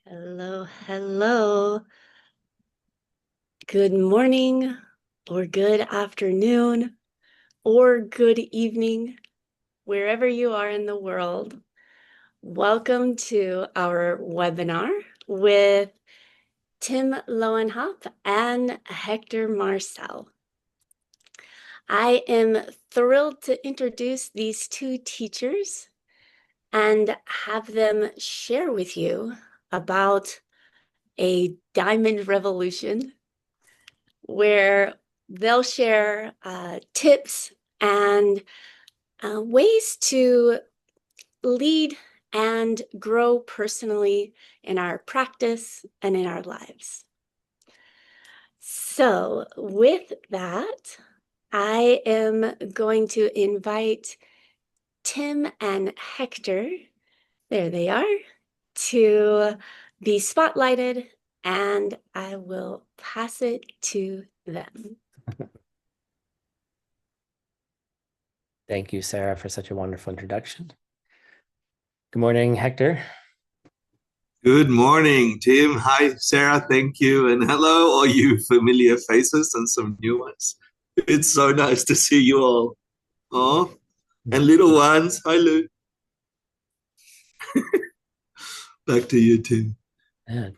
Hello, hello. Good morning, or good afternoon, or good evening, wherever you are in the world. Welcome to our webinar with Tim Lowenhop and Hector Marcel. I am thrilled to introduce these two teachers and have them share with you about a diamond revolution where they'll share tips and ways to lead and grow personally in our practice and in our lives. So with that, I am going to invite Tim and Hector, there they are, to be spotlighted, and I will pass it to them. Thank you, Sarah, for such a wonderful introduction. Good morning, Hector. Good morning, Tim. Hi, Sarah. Thank you. And hello, all you familiar faces and some new ones. It's so nice to see you all. Oh, and little ones. Hi, Lou. Back to you, Tim. Yeah.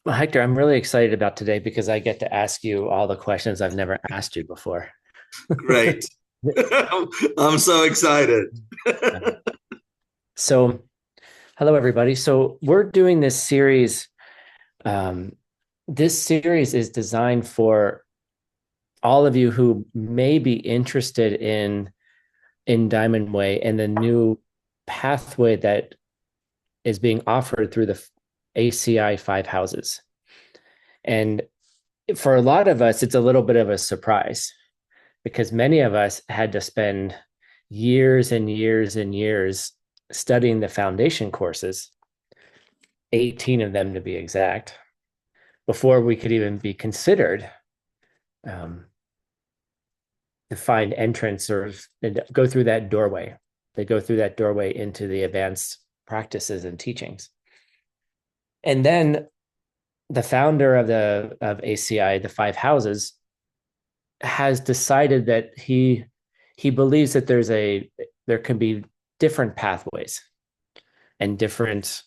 Well, Hector, I'm really excited about today because I get to ask you all the questions I've never asked you before. Great. I'm so excited. So, hello, everybody. So we're doing this series. This series is designed for all of you who may be interested in Diamond Way and the new pathway that is being offered through the ACI 5 houses. And for a lot of us, it's a little bit of a surprise because many of us had to spend years and years and years studying the foundation courses, 18 of them to be exact, before we could even be considered to find entrance or go through that doorway. They go through that doorway into the advanced practices and teachings. And then the founder of ACI, the 5 houses, has decided that he believes that there can be different pathways and different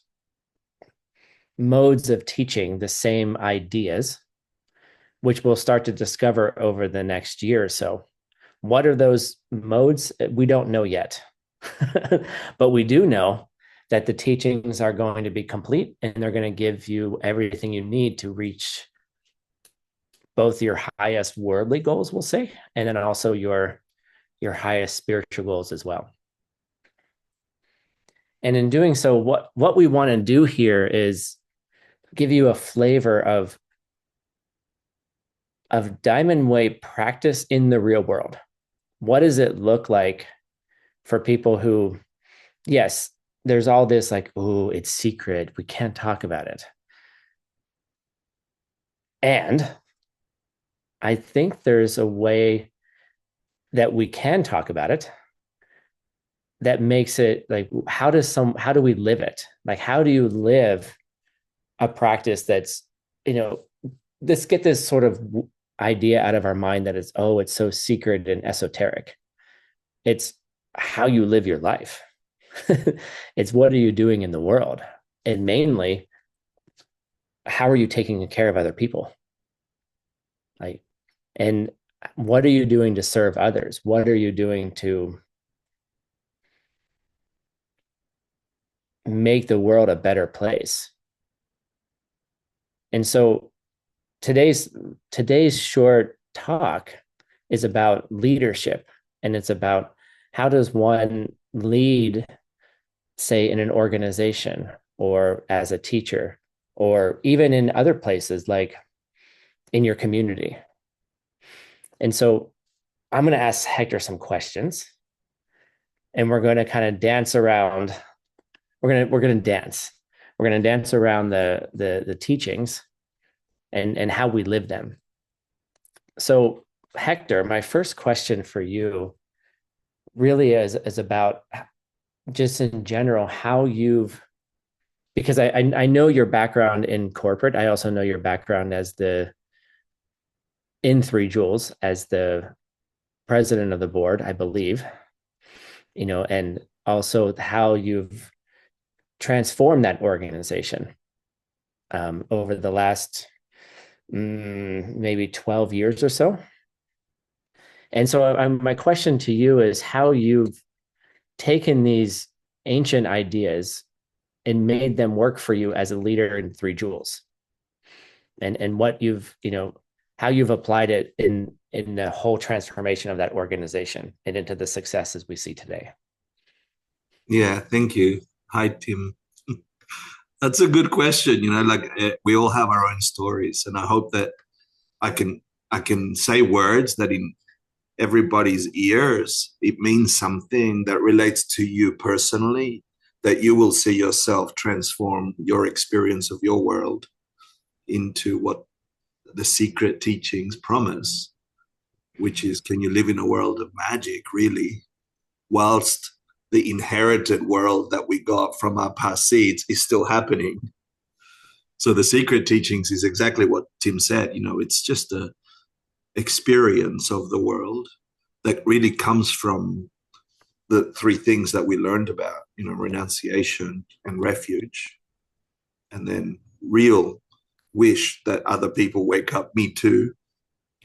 modes of teaching the same ideas, which we'll start to discover over the next year or so. What are those modes? We don't know yet, but we do know that the teachings are going to be complete and they're going to give you everything you need to reach both your highest worldly goals, we'll say, and then also your highest spiritual goals as well. And in doing so, what we want to do here is give you a flavor of Diamond Way practice in the real world. What does it look like for people who, yes, there's all this like, oh, it's secret, we can't talk about it. And I think there's a way that we can talk about it that makes it like, how do we live it? Like, how do you live a practice that's, let's get this sort of idea out of our mind that it's so secret and esoteric. It's how you live your life. It's what are you doing in the world? And mainly, how are you taking care of other people? Like, and what are you doing to serve others? What are you doing to make the world a better place? And so today's short talk is about leadership, and it's about how does one lead, say, in an organization or as a teacher, or even in other places like in your community. And so I'm going to ask Hector some questions, and we're going to kind of dance around. We're going to dance. We're going to dance around the teachings and how we live them. So, Hector, my first question for you really is about just in general how you've because I know your background in corporate. I also know your background as in Three Jewels as the president of the board, I believe, and also how you've transformed that organization over the last maybe 12 years or so. And so my question to you is how you've taken these ancient ideas and made them work for you as a leader in Three Jewels, and what how you've applied it in the whole transformation of that organization and into the successes we see today. Yeah, thank you. Hi, Tim. That's a good question. We all have our own stories, and I hope that I can say words that in everybody's ears, it means something that relates to you personally, that you will see yourself transform your experience of your world into what the secret teachings promise, which is, can you live in a world of magic, really, whilst the inherited world that we got from our past seeds is still happening. So the secret teachings is exactly what Tim said. It's just a experience of the world that really comes from the three things that we learned about, renunciation and refuge, and then real wish that other people wake up, me too,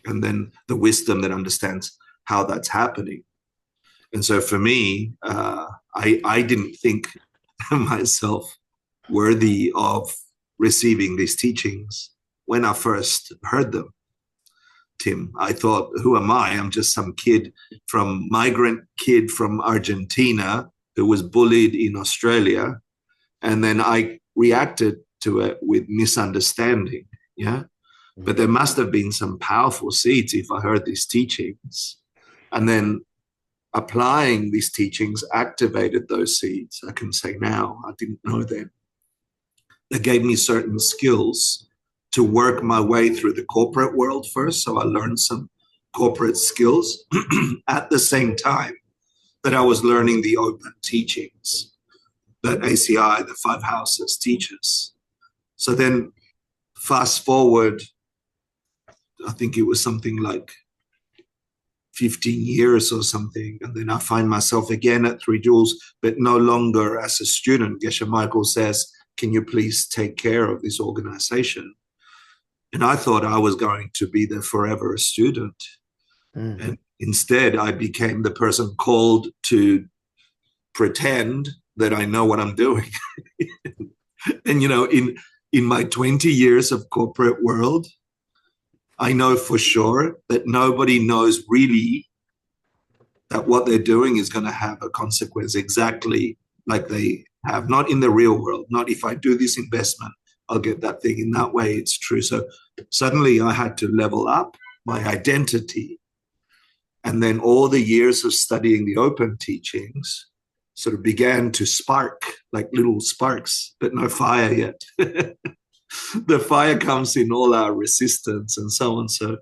and then the wisdom that understands how that's happening. And so for me, I didn't think myself worthy of receiving these teachings when I first heard them. Tim, I thought, who am I? I'm just some migrant kid from Argentina who was bullied in Australia. And then I reacted to it with misunderstanding. Yeah. But there must have been some powerful seeds if I heard these teachings. And then applying these teachings activated those seeds. I can say now, I didn't know then. They gave me certain skills to work my way through the corporate world first. So I learned some corporate skills at the same time that I was learning the open teachings that ACI, the Five Houses, teaches. So then fast forward, I think it was something like 15 years or something. And then I find myself again at Three Jewels, but no longer as a student. Geshe Michael says, can you please take care of this organization? And I thought I was going to be there forever a student. Mm-hmm. And instead, I became the person called to pretend that I know what I'm doing. And, in my 20 years of corporate world, I know for sure that nobody knows really that what they're doing is going to have a consequence exactly like they have, not in the real world, not if I do this investment, I'll get that thing. In that way, it's true. So suddenly I had to level up my identity. And then all the years of studying the open teachings sort of began to spark like little sparks, but no fire yet. The fire comes in all our resistance and so on. So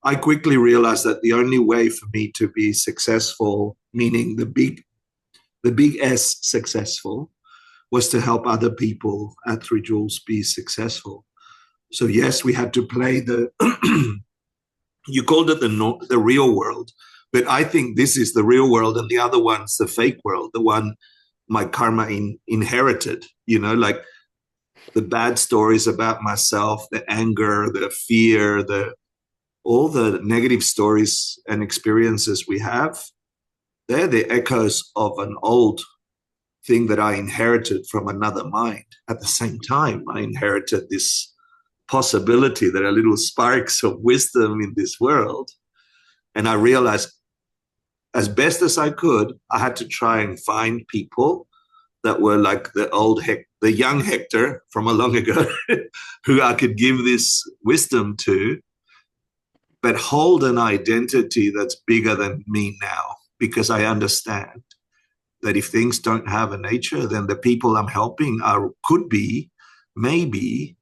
I quickly realized that the only way for me to be successful, meaning the big S successful, was to help other people at Three Jewels be successful. So yes, we had to play you called it the real world, but I think this is the real world and the other one's the fake world, the one my karma inherited, like the bad stories about myself, the anger, the fear, all the negative stories and experiences we have, they're the echoes of an old thing that I inherited from another mind. At the same time, I inherited this possibility that are little sparks of wisdom in this world. And I realized as best as I could, I had to try and find people that were like the young Hector from a long ago, who I could give this wisdom to, but hold an identity that's bigger than me now, because I understand that if things don't have a nature, then the people I'm helping could be maybe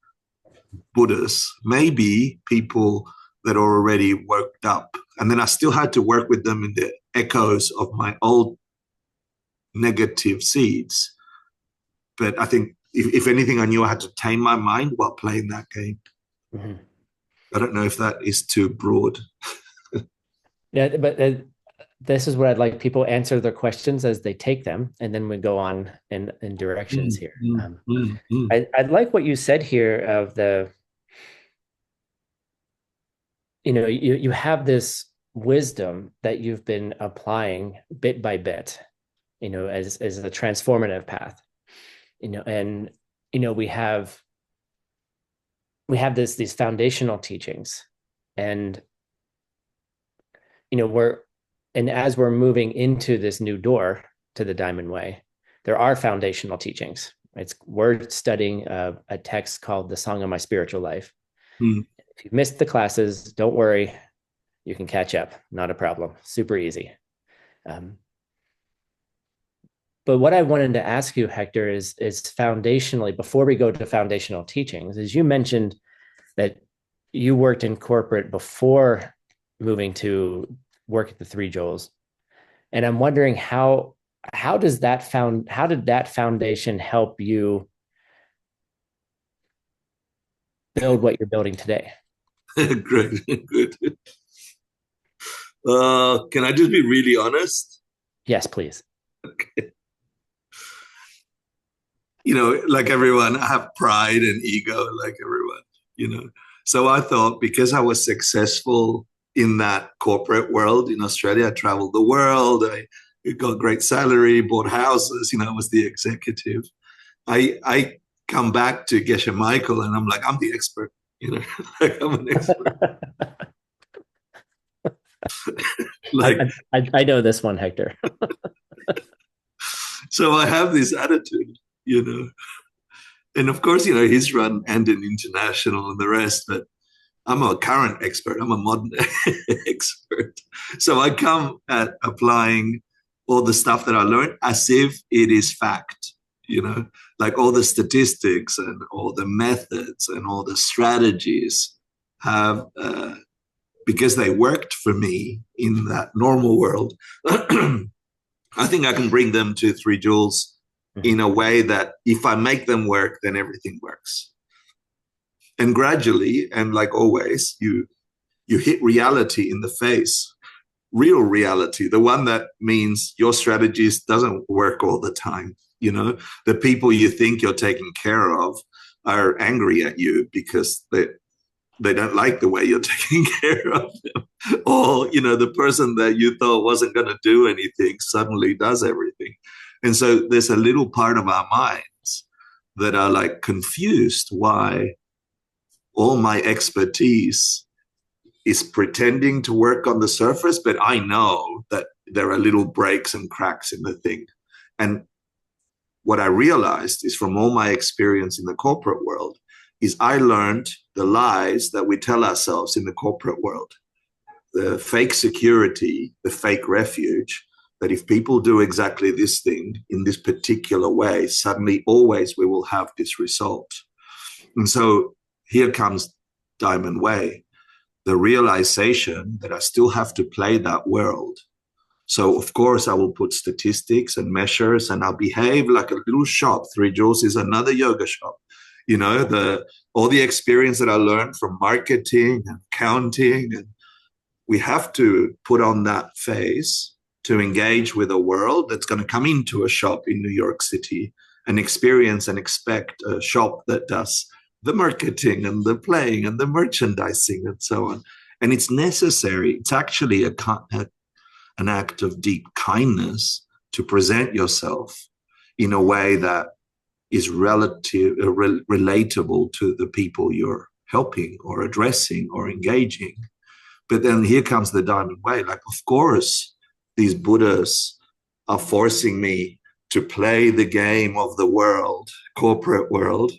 Buddhists, maybe people that are already worked up. And then I still had to work with them in the echoes of my old negative seeds. But I think if anything, I knew I had to tame my mind while playing that game. Mhm. I don't know if that is too broad. Yeah, but this is what I'd like people answer their questions as they take them, and then we go on in directions here. I'd like what you said here of the, you have this wisdom that you've been applying bit by bit, as a transformative path, and we have these foundational teachings, and we're and as we're moving into this new door to the Diamond Way, there are foundational teachings. We're studying a text called The Song of My Spiritual Life. If you've missed the classes, don't worry, you can catch up, not a problem, super easy. But what I wanted to ask you, Hector, is foundationally, before we go to foundational teachings, is you mentioned that you worked in corporate before moving to work at the Three Jewels. And I'm wondering how did that foundation help you build what you're building today? Great, good. Can I just be really honest? Yes, please. Okay. Like everyone, I have pride and ego, like everyone. So I thought because I was successful in that corporate world in Australia, I traveled the world, I got great salary, bought houses, I was the executive. I come back to Geshe Michael and I'm like, I'm the expert, like I'm an expert. Like I know this one, Hector. So I have this attitude, and of course, he's run Anden International and the rest, but I'm a current expert. I'm a modern expert. So I come at applying all the stuff that I learned as if it is fact, like all the statistics and all the methods and all the strategies have, because they worked for me in that normal world, I think I can bring them to Three Jewels in a way that if I make them work, then everything works. And gradually, and like always, you hit reality in the face, real reality, the one that means your strategies doesn't work all the time. The people you think you're taking care of are angry at you because they don't like the way you're taking care of them. Or, the person that you thought wasn't going to do anything suddenly does everything. And so there's a little part of our minds that are like confused why all my expertise is pretending to work on the surface, but I know that there are little breaks and cracks in the thing. And what I realized is from all my experience in the corporate world is I learned the lies that we tell ourselves in the corporate world, the fake security, the fake refuge, that if people do exactly this thing in this particular way, suddenly always we will have this result. And so here comes Diamond Way, the realization that I still have to play that world. So, of course, I will put statistics and measures and I'll behave like a little shop. Three Jewels is another yoga shop. All the experience that I learned from marketing and accounting, and we have to put on that face to engage with a world that's going to come into a shop in New York City and experience and expect a shop that does the marketing and the playing and the merchandising and so on. And it's necessary. It's actually an act of deep kindness to present yourself in a way that is relatable to the people you're helping or addressing or engaging. But then here comes the Diamond Way. Like, of course, these Buddhists are forcing me to play the game of the world, corporate world.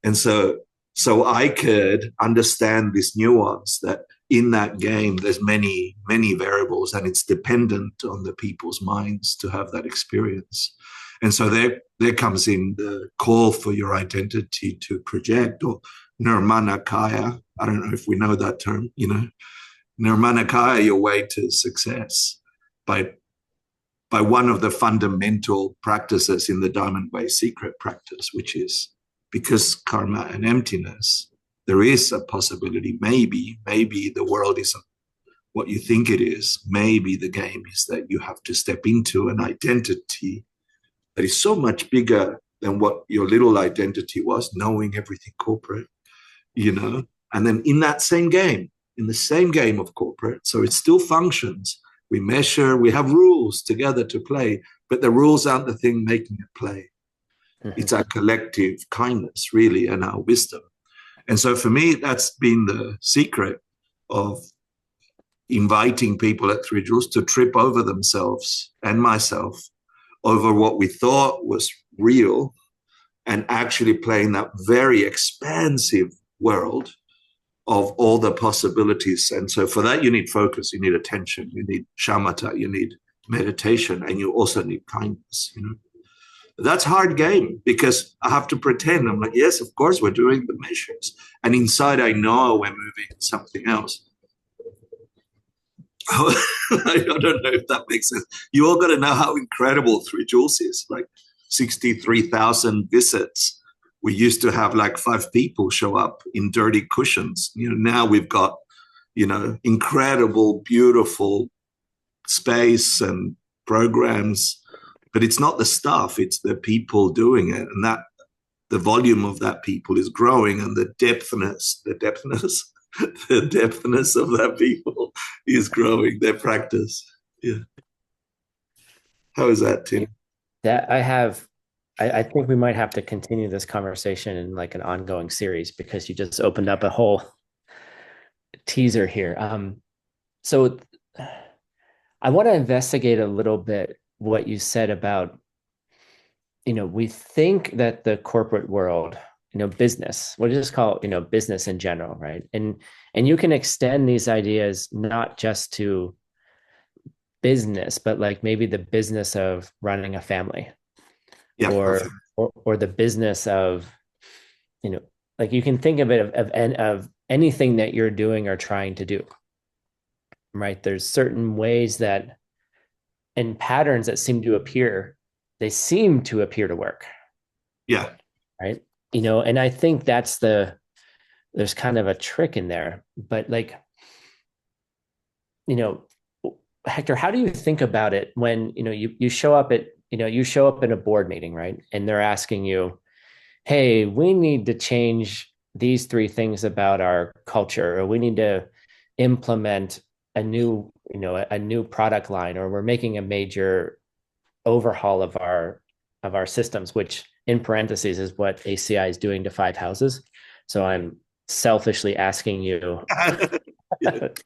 And so I could understand this nuance that in that game, there's many, many variables and it's dependent on the people's minds to have that experience. And so there comes in the call for your identity to project, or nirmanakaya. I don't know if we know that term, nirmanakaya, your way to success by by one of the fundamental practices in the Diamond Way secret practice, which is because karma and emptiness, there is a possibility, maybe the world isn't what you think it is. Maybe the game is that you have to step into an identity that is so much bigger than what your little identity was, knowing everything corporate, and then in that same game, in the same game of corporate, so it still functions. We measure, we have rules together to play, but the rules aren't the thing making it play. Mm-hmm. It's our collective kindness, really, and our wisdom. And so for me, that's been the secret of inviting people at Three Jewels to trip over themselves and myself over what we thought was real and actually playing that very expansive world of all the possibilities. And so for that, you need focus, you need attention, you need shamatha, you need meditation, and you also need kindness, That's hard game because I have to pretend. I'm like, yes, of course, we're doing the measures. And inside, I know we're moving to something else. I don't know if that makes sense. You all got to know how incredible Three Jewels is. Like 63,000 visits. We used to have like 5 people show up in dirty cushions. Now we've got, incredible, beautiful space and programs. But it's not the stuff, it's the people doing it. And that the volume of that people is growing, and the depthness of that people is growing, their practice. Yeah. How is that, Tim? I think we might have to continue this conversation in like an ongoing series because you just opened up a whole teaser here. So I want to investigate a little bit what you said about, we think that the corporate world, business, we'll just call it, business in general, right? And you can extend these ideas not just to business, but like maybe the business of running a family, or the business of, like you can think of it of anything that you're doing or trying to do, right? There's certain ways that and patterns that seem to appear to work. Yeah. Right. And I think there's kind of a trick in there, but like, Hector, how do you think about it when, you show up in a board meeting, right? And they're asking you, hey, we need to change these 3 things about our culture, or we need to implement a new product line, or we're making a major overhaul of our systems, which in parentheses is what ACI is doing to 5 houses. So I'm selfishly asking you, but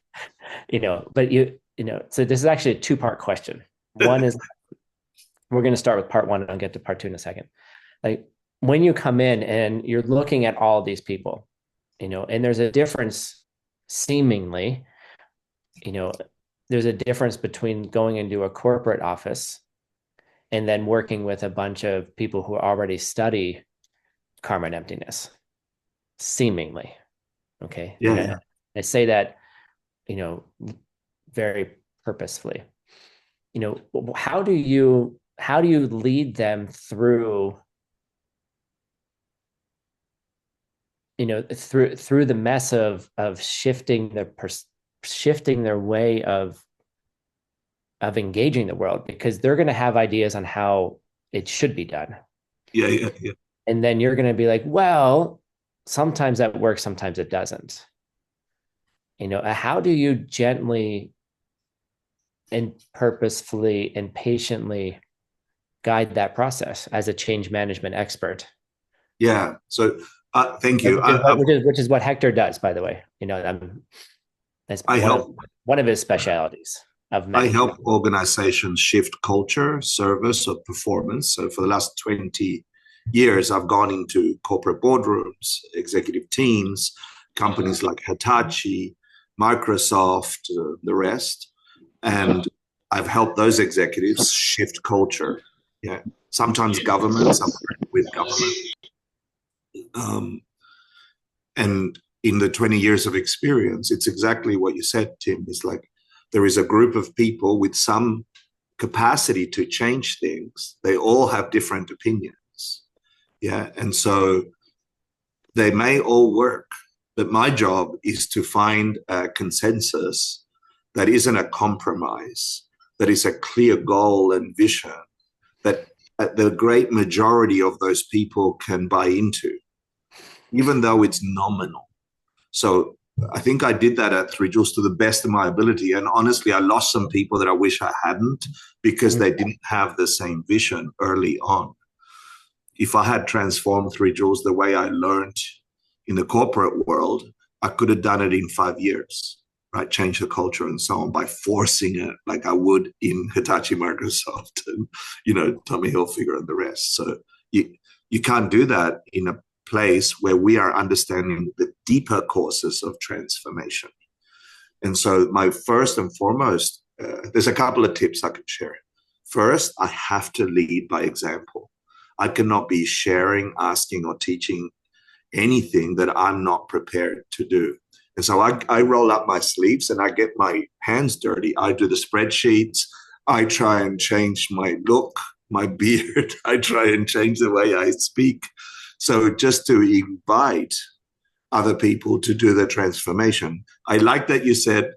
so this is actually a 2-part question. One is, we're going to start with part 1 and I'll get to part 2 in a second. Like when you come in and you're looking at all these people, and there's a difference seemingly, there's a difference between going into a corporate office and then working with a bunch of people who already study karma and emptiness, seemingly. Okay. Yeah. I say that, very purposefully. How do you lead them through, through the mess of shifting their way of engaging the world, because they're going to have ideas on how it should be done. Yeah. And then you're going to be like, well, sometimes that works, sometimes it doesn't. How do you gently and purposefully and patiently guide that process as a change management expert? Yeah. So thank you. Which is what Hector does, by the way. That's one of his specialities. I help organizations shift culture, service, or performance. So for the last 20 years, I've gone into corporate boardrooms, executive teams, companies like Hitachi, Microsoft, the rest. And I've helped those executives shift culture. Yeah, sometimes governments, I'm with government. And in the 20 years of experience, it's exactly what you said, Tim. It's like there is a group of people with some capacity to change things, they all have different opinions. Yeah. And so they may all work, but my job is to find a consensus that isn't a compromise, that is a clear goal and vision that the great majority of those people can buy into, even though it's nominal. So I think I did that at Three Jewels to the best of my ability. And honestly, I lost some people that I wish I hadn't because they didn't have the same vision early on. If I had transformed Three Jewels the way I learned in the corporate world, I could have done it in 5 years, right? Change the culture and so on by forcing it like I would in Hitachi Microsoft and, Tommy Hilfiger and the rest. So you can't do that in a place where we are understanding the deeper causes of transformation. And so my first and foremost, there's a couple of tips I could share. First, I have to lead by example. I cannot be sharing, asking, or teaching anything that I'm not prepared to do. And so I roll up my sleeves and I get my hands dirty. I do the spreadsheets. I try and change my look, my beard. I try and change the way I speak. So just to invite other people to do the transformation. I like that you said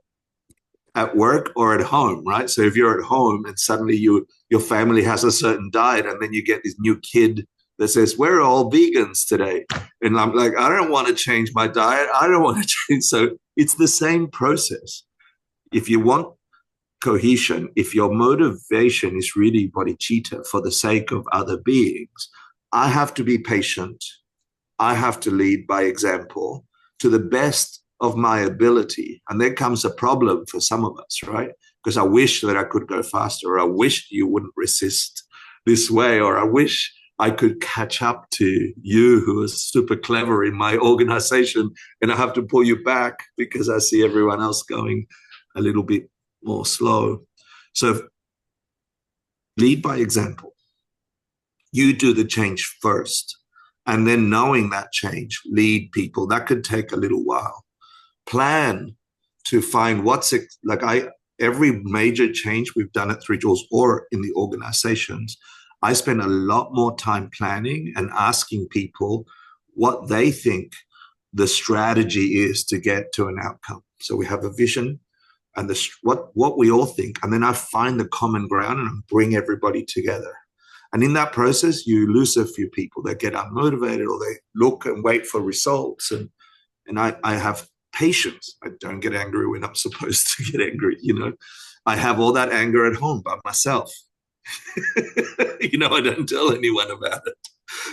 at work or at home, right? So if you're at home and suddenly your family has a certain diet and then you get this new kid that says, we're all vegans today. And I'm like, I don't want to change my diet. I don't want to change. So it's the same process. If you want cohesion, if your motivation is really bodhicitta for the sake of other beings, I have to be patient. I have to lead by example to the best of my ability. And there comes a problem for some of us, right? Because I wish that I could go faster, or I wish you wouldn't resist this way, or I wish I could catch up to you who is super clever in my organization, and I have to pull you back because I see everyone else going a little bit more slow. So lead by example. You do the change first, and then knowing that change, lead people. That could take a little while. Plan to find every major change we've done at Three Jewels or in the organizations, I spend a lot more time planning and asking people what they think the strategy is to get to an outcome. So we have a vision and what we all think, and then I find the common ground and bring everybody together. And in that process, you lose a few people that get unmotivated, or they look and wait for results. And I have patience. I don't get angry when I'm supposed to get angry. I have all that anger at home by myself. I don't tell anyone about it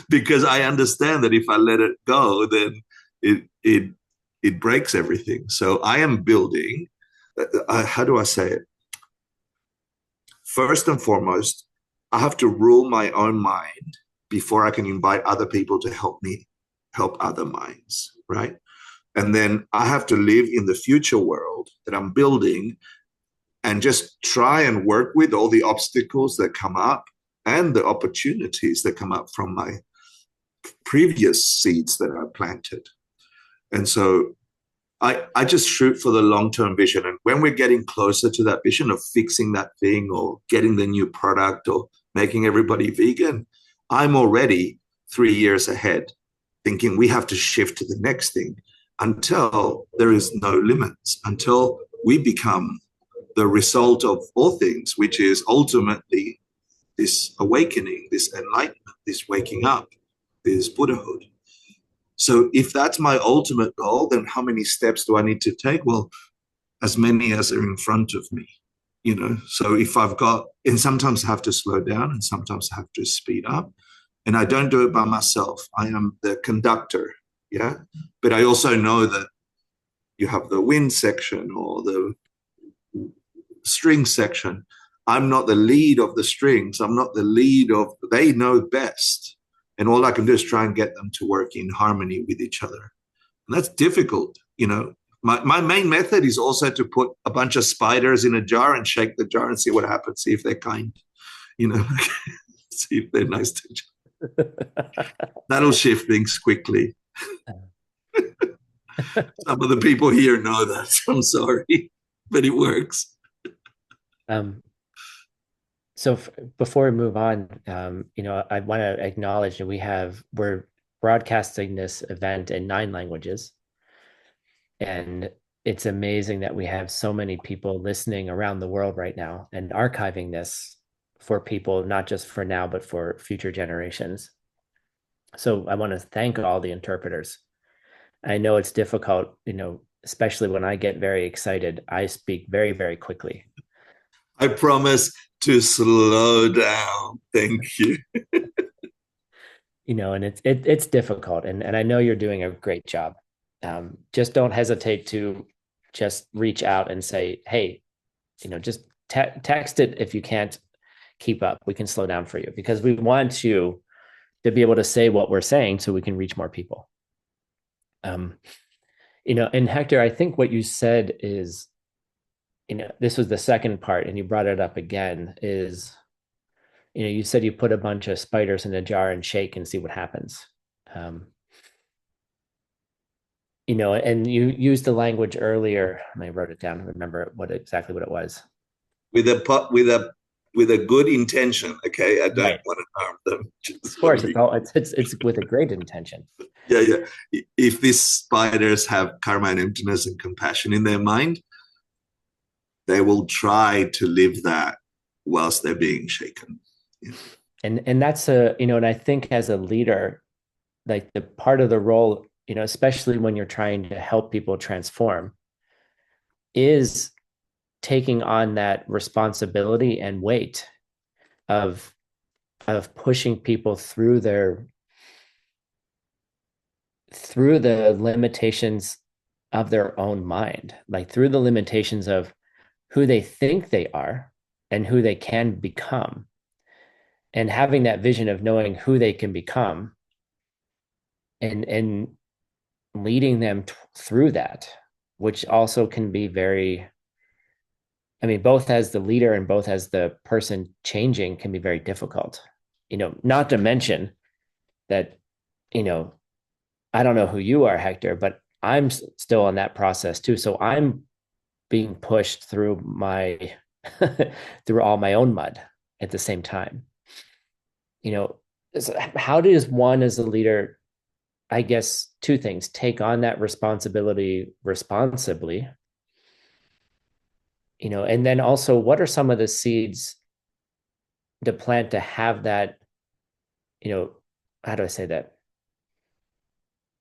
because I understand that if I let it go, then it breaks everything. So I am building. How do I say it? First and foremost, I have to rule my own mind before I can invite other people to help me help other minds, right? And then I have to live in the future world that I'm building and just try and work with all the obstacles that come up and the opportunities that come up from my previous seeds that I planted. And so I just shoot for the long-term vision. And when we're getting closer to that vision of fixing that thing or getting the new product or making everybody vegan, I'm already 3 years ahead thinking we have to shift to the next thing until there is no limits, until we become the result of all things, which is ultimately this awakening, this enlightenment, this waking up, this Buddhahood. So if that's my ultimate goal, then how many steps do I need to take? Well, as many as are in front of me, So if and sometimes I have to slow down and sometimes I have to speed up. And I don't do it by myself. I am the conductor, yeah? But I also know that you have the wind section or the string section. I'm not the lead of the strings. I'm not the lead they know best. And all I can do is try and get them to work in harmony with each other. And that's difficult, My main method is also to put a bunch of spiders in a jar and shake the jar and see what happens, see if they're kind, see if they're nice to each other. That'll shift things quickly. Some of the people here know that. I'm sorry, but it works. So before we move on, I want to acknowledge that we're broadcasting this event in 9 languages, and it's amazing that we have so many people listening around the world right now and archiving this for people, not just for now, but for future generations. So I want to thank all the interpreters. I know it's difficult, especially when I get very excited. I speak very, very quickly. I promise to slow down. Thank you. And it's difficult, and I know you're doing a great job. Just don't hesitate to just reach out and say, hey, just text it. If you can't keep up, we can slow down for you, because we want you to be able to say what we're saying so we can reach more people. And Hector, I think what you said is, this was the second part, and you brought it up again, is, you said you put a bunch of spiders in a jar and shake and see what happens. And you used the language earlier. I wrote it down. Remember exactly what it was. With a good intention. Okay, I don't want to harm them. Of course, it's with a great intention. Yeah. If these spiders have karma and emptiness and compassion in their mind, they will try to live that whilst they're being shaken. Yeah. And that's and I think as a leader, like the part of the role, especially when you're trying to help people transform, is taking on that responsibility and weight of pushing people through the limitations of their own mind, like through the limitations of who they think they are and who they can become, and having that vision of knowing who they can become, and leading them through that, which also can be very, both as the leader and both as the person changing, can be very difficult. Not to mention that, I don't know who you are, Hector, but I'm still in that process too. So I'm being pushed through through all my own mud at the same time. How does one as a leader, I guess, two things: take on that responsibility responsibly, and then also, what are some of the seeds to plant to have that, how do I say that?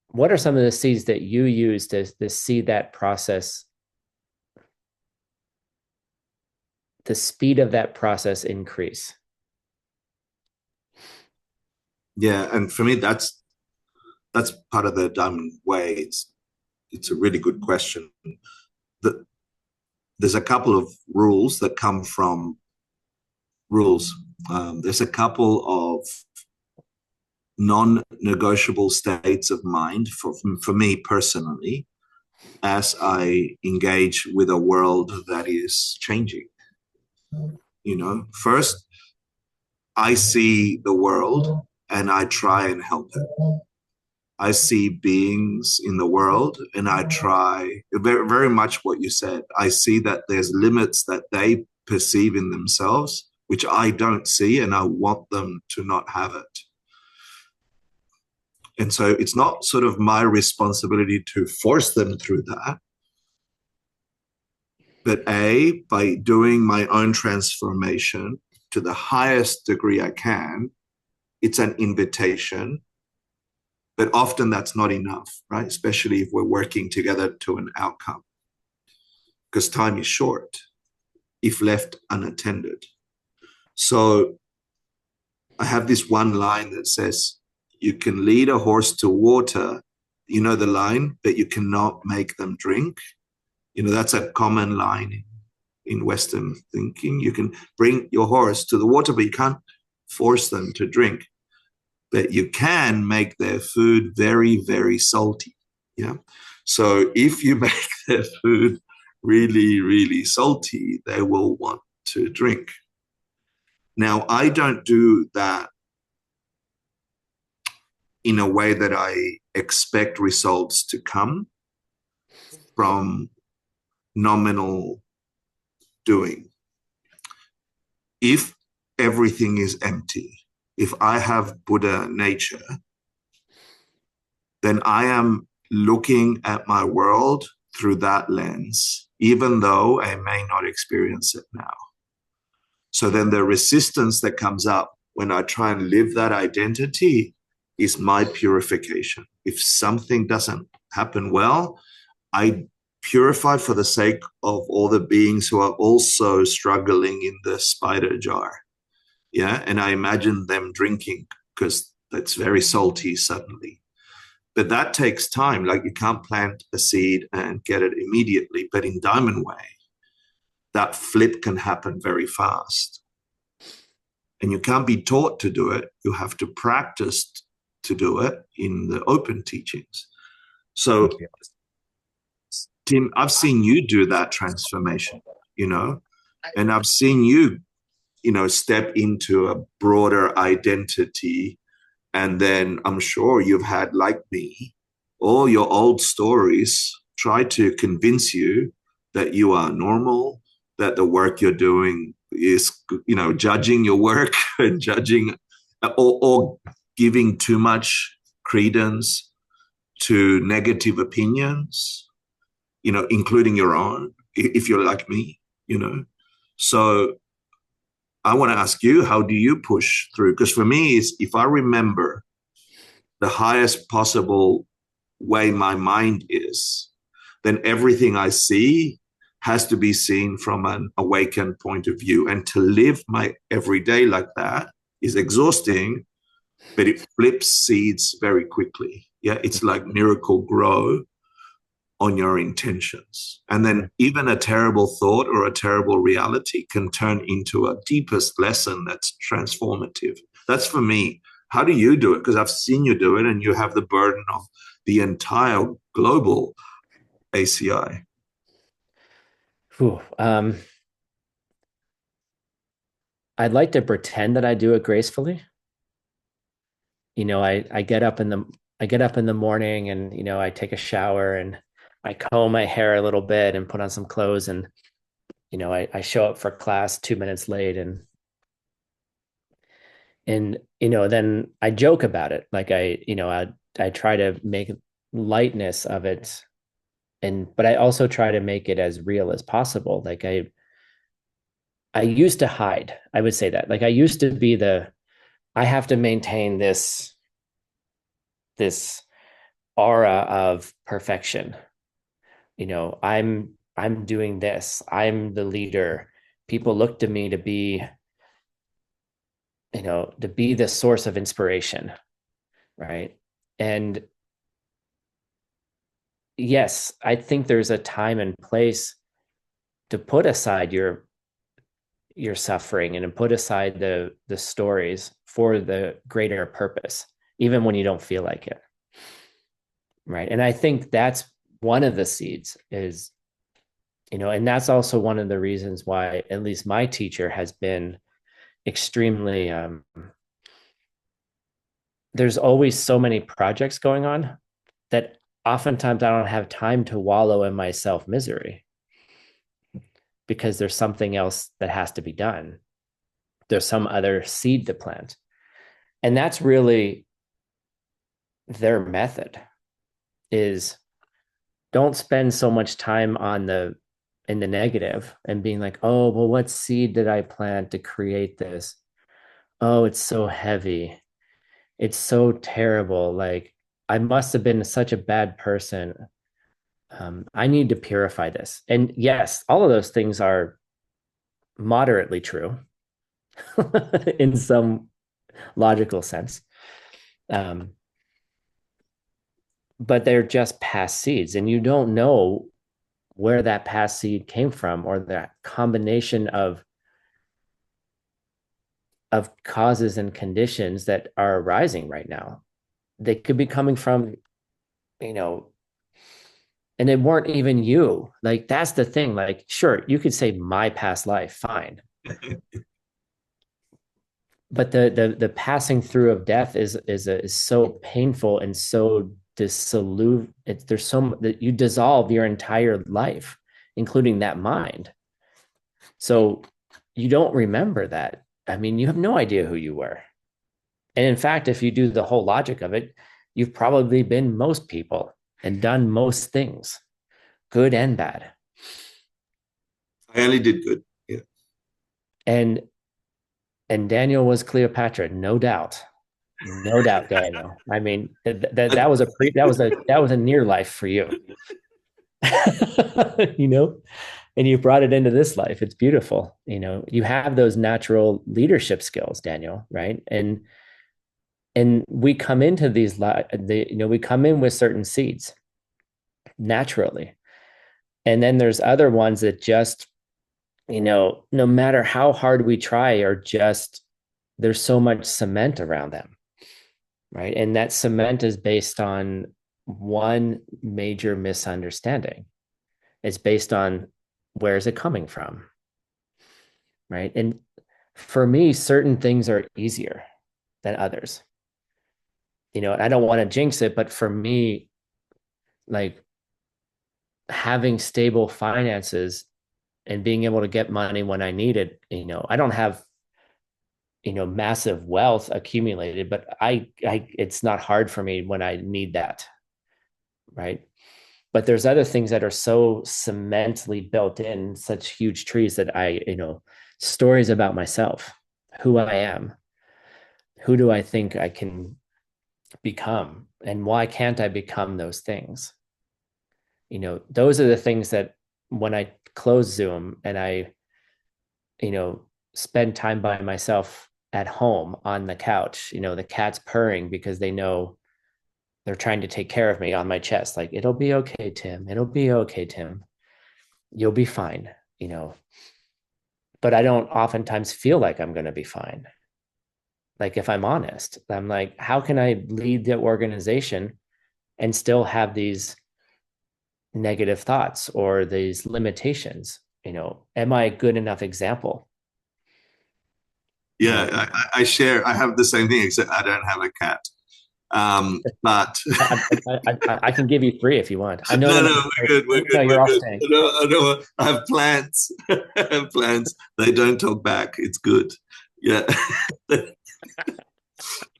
What are some of the seeds that you use to see that process, the speed of that process increase? Yeah, and for me, that's part of the Diamond Way. It's a really good question. There's a couple of rules that come from rules. There's a couple of non-negotiable states of mind for me personally, as I engage with a world that is changing. First, I see the world and I try and help it. I see beings in the world and I try, very, very much what you said. I see that there's limits that they perceive in themselves, which I don't see, and I want them to not have it. And so it's not sort of my responsibility to force them through that. But by doing my own transformation to the highest degree I can, it's an invitation. But often that's not enough, right? Especially if we're working together to an outcome. Because time is short if left unattended. So I have this one line that says, you can lead a horse to water, the line, but you cannot make them drink. That's a common line in Western thinking. You can bring your horse to the water, but you can't force them to drink. But you can make their food very, very salty. Yeah. So if you make their food really, really salty, they will want to drink. Now, I don't do that in a way that I expect results to come from nominal doing. If everything is empty. If I have Buddha nature, then I am looking at my world through that lens, even though I may not experience it now. So then the resistance that comes up when I try and live that identity is my purification. If something doesn't happen well, I purify for the sake of all the beings who are also struggling in the spider jar. Yeah. And I imagine them drinking because that's very salty suddenly. But that takes time. Like you can't plant a seed and get it immediately. But in Diamond Way, that flip can happen very fast. And you can't be taught to do it. You have to practice to do it in the open teachings. So, Tim, I've seen you do that transformation, and I've seen you, step into a broader identity. And then I'm sure you've had, like me, all your old stories try to convince you that you are normal, that the work you're doing is, judging your work and judging or giving too much credence to negative opinions, including your own, if you're like me. So I want to ask you, how do you push through? Because for me, if I remember the highest possible way my mind is, then everything I see has to be seen from an awakened point of view. And to live my everyday like that is exhausting, but it flips seeds very quickly. Yeah, it's like Miracle Grow on your intentions. And then even a terrible thought or a terrible reality can turn into a deepest lesson that's transformative. That's for me. How do you do it? Because I've seen you do it, and you have the burden of the entire global ACI. I'd like to pretend that I do it gracefully. I get up in the morning, and I take a shower and I comb my hair a little bit and put on some clothes, and I show up for class 2 minutes late, and then I joke about it. Like I try to make lightness of it, but I also try to make it as real as possible. Like I used to hide. I would say that. Like I used to be I have to maintain this aura of perfection. I'm doing this. I'm the leader. People look to me to be the source of inspiration, right? And yes, I think there's a time and place to put aside your suffering and put aside the stories for the greater purpose, even when you don't feel like it, right? And I think that's one of the seeds is, and that's also one of the reasons why at least my teacher has been extremely there's always so many projects going on that oftentimes I don't have time to wallow in my self misery because there's something else that has to be done. There's some other seed to plant. And that's really their method is don't spend so much time in the negative and being like, oh, well, what seed did I plant to create this? Oh, it's so heavy. It's so terrible. Like I must have been such a bad person. I need to purify this. And yes, all of those things are moderately true in some logical sense. But they're just past seeds, and you don't know where that past seed came from or that combination of causes and conditions that are arising right now. They could be coming from, and it weren't even you. Like that's the thing. Like, sure, you could say my past life, fine. But the passing through of death is so painful and so dissolute. There's so that you dissolve your entire life, including that mind. So you don't remember that. I mean, you have no idea who you were. And in fact, if you do the whole logic of it, you've probably been most people and done most things, good and bad. I only did good. Yeah. And Daniel was Cleopatra, no doubt. No doubt, Daniel. I mean, that was a near life for you. You know, and you brought it into this life. It's beautiful. You know, you have those natural leadership skills, Daniel, right? And we come into we come in with certain seeds naturally. And then there's other ones that just, no matter how hard we try, are just, there's so much cement around them, right? And that cement is based on one major misunderstanding. It's based on, where is it coming from, right? And for me, certain things are easier than others. I don't want to jinx it, but for me, like, having stable finances and being able to get money when I need it, I don't have, massive wealth accumulated, but I it's not hard for me when I need that, right? But there's other things that are so cementally built in, such huge trees, that stories about myself, who I am, who do I think I can become, and why can't I become those things? Those are the things that, when I close Zoom and I, spend time by myself at home on the couch, the cat's purring because they know they're trying to take care of me on my chest. Like, it'll be okay, Tim. It'll be okay, Tim. You'll be fine, But I don't oftentimes feel like I'm going to be fine. Like, if I'm honest, I'm like, how can I lead the organization and still have these negative thoughts or these limitations? Am I a good enough example? Yeah, I have the same thing, except I don't have a cat. But I can give you 3 if you want. I know. no, we're good. We're good. No, you're We're off good. staying. I know. I have plants. I have plants. They don't talk back. It's good. Yeah.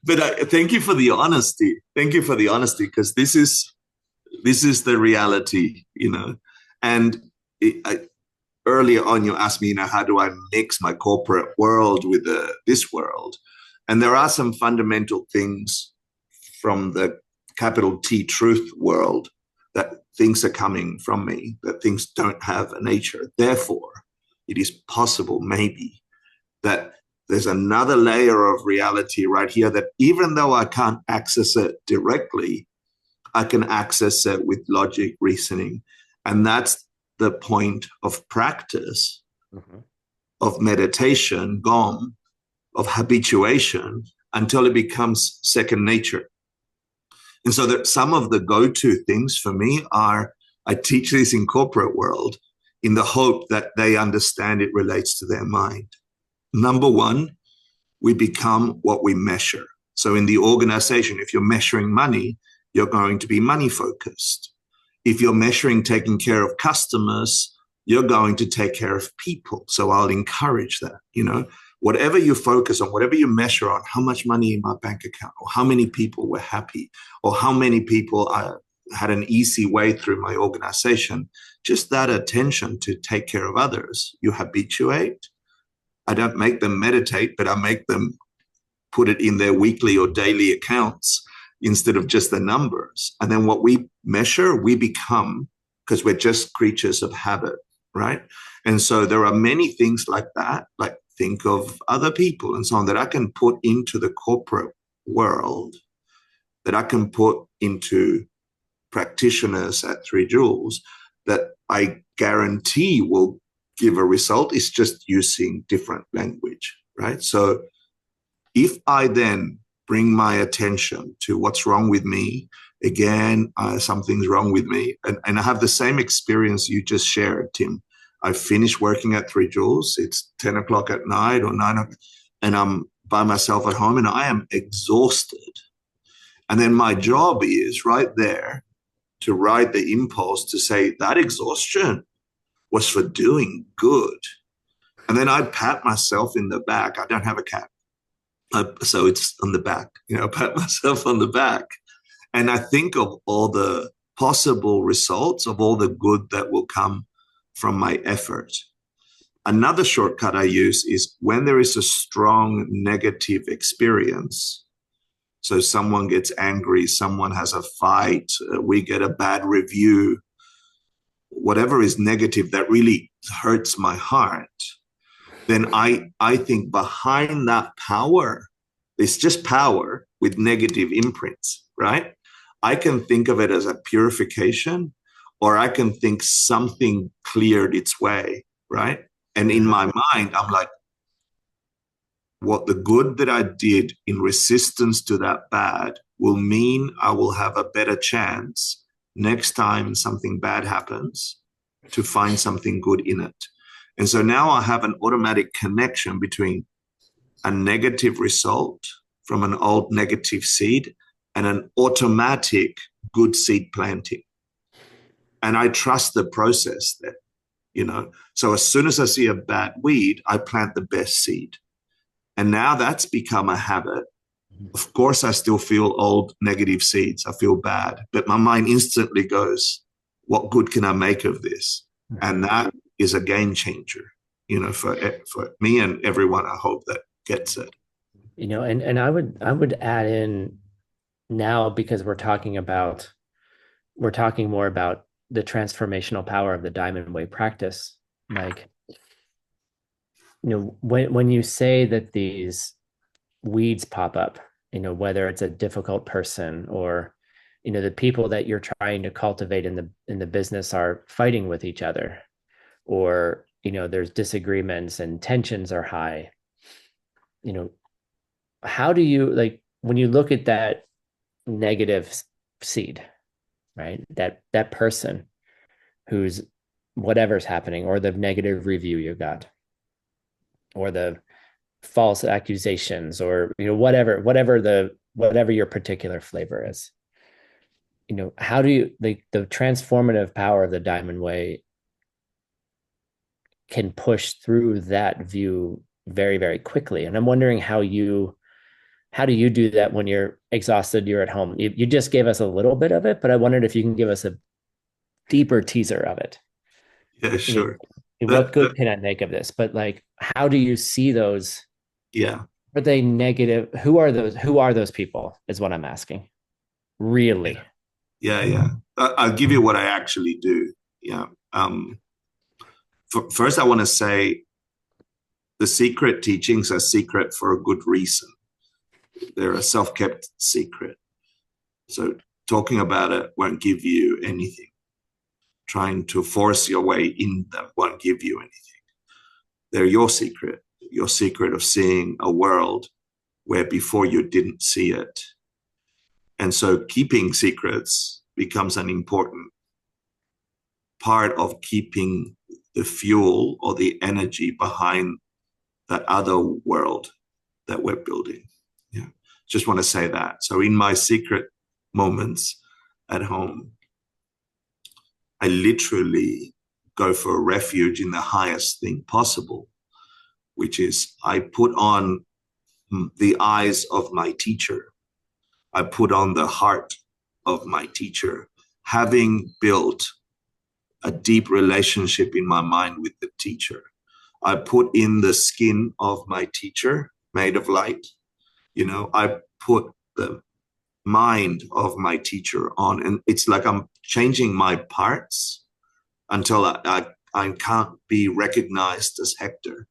But thank you for the honesty. Thank you for the honesty, because this is the reality, And earlier on, you asked me, how do I mix my corporate world with this world? And there are some fundamental things from the capital T truth world, that things are coming from me, that things don't have a nature. Therefore, it is possible, maybe, that there's another layer of reality right here, that even though I can't access it directly, I can access it with logic, reasoning. And that's the point of practice, of meditation, gom, of habituation, until it becomes second nature. And so that some of the go-to things for me are, I teach this in corporate world in the hope that they understand it relates to their mind. Number one, we become what we measure. So in the organization, if you're measuring money, you're going to be money focused. If you're measuring taking care of customers, you're going to take care of people. So I'll encourage that, whatever you focus on, whatever you measure on, how much money in my bank account, or how many people were happy, or how many people had an easy way through my organization, just that attention to take care of others, you habituate. I don't make them meditate, but I make them put it in their weekly or daily accounts instead of just the numbers. And then what we measure, we become, because we're just creatures of habit, right? And so there are many things like that, like think of other people and so on, that I can put into the corporate world, that I can put into practitioners at 3 Jewels, that I guarantee will give a result. It's just using different language, right? So if I then bring my attention to what's wrong with me, again, something's wrong with me. And I have the same experience you just shared, Tim. I finished working at 3 Jewels. It's 10 o'clock at night or 9 o'clock, and I'm by myself at home, and I am exhausted. And then my job is right there to ride the impulse to say that exhaustion was for doing good. And then I'd pat myself in the back. I don't have a cat. So it's on the back, pat myself on the back. And I think of all the possible results of all the good that will come from my effort. Another shortcut I use is when there is a strong negative experience. So someone gets angry, someone has a fight, we get a bad review, whatever is negative that really hurts my heart, then I think behind that power, it's just power with negative imprints, right? I can think of it as a purification, or I can think something cleared its way, right? And in my mind, I'm like, what the good that I did in resistance to that bad will mean I will have a better chance next time something bad happens to find something good in it. And so now I have an automatic connection between a negative result from an old negative seed and an automatic good seed planting. And I trust the process there, So as soon as I see a bad weed, I plant the best seed. And now that's become a habit. Of course, I still feel old negative seeds. I feel bad, but my mind instantly goes, what good can I make of this? And that is a game changer, for me and everyone, I hope, that gets it. And I would add in now, because we're talking more about the transformational power of the Diamond Way practice. Like, when you say that these weeds pop up, whether it's a difficult person or, the people that you're trying to cultivate in the business are fighting with each other, or, there's disagreements and tensions are high, how do you, like, when you look at that negative seed, right? That person who's whatever's happening, or the negative review you got, or the false accusations, or whatever your particular flavor is. How do you, the transformative power of the Diamond Way can push through that view very, very quickly? And I'm wondering how do you do that when you're exhausted, you're at home? You just gave us a little bit of it, but I wondered if you can give us a deeper teaser of it. Yeah, sure. What good can I make of this? But like, how do you see those? Yeah. Are they negative? Who are those people is what I'm asking. Really? Yeah. I'll give you what I actually do. Yeah. First, I want to say the secret teachings are secret for a good reason. They're a self-kept secret. So talking about it won't give you anything. Trying to force your way in them won't give you anything. They're your secret of seeing a world where before you didn't see it. And so keeping secrets becomes an important part of keeping the fuel or the energy behind that other world that we're building. Yeah. Just want to say that. So in my secret moments at home, I literally go for a refuge in the highest thing possible, which is I put on the eyes of my teacher. I put on the heart of my teacher, having built a deep relationship in my mind with the teacher. I put in the skin of my teacher made of light. I put the mind of my teacher on, and it's like I'm changing my parts until I can't be recognized as Hector.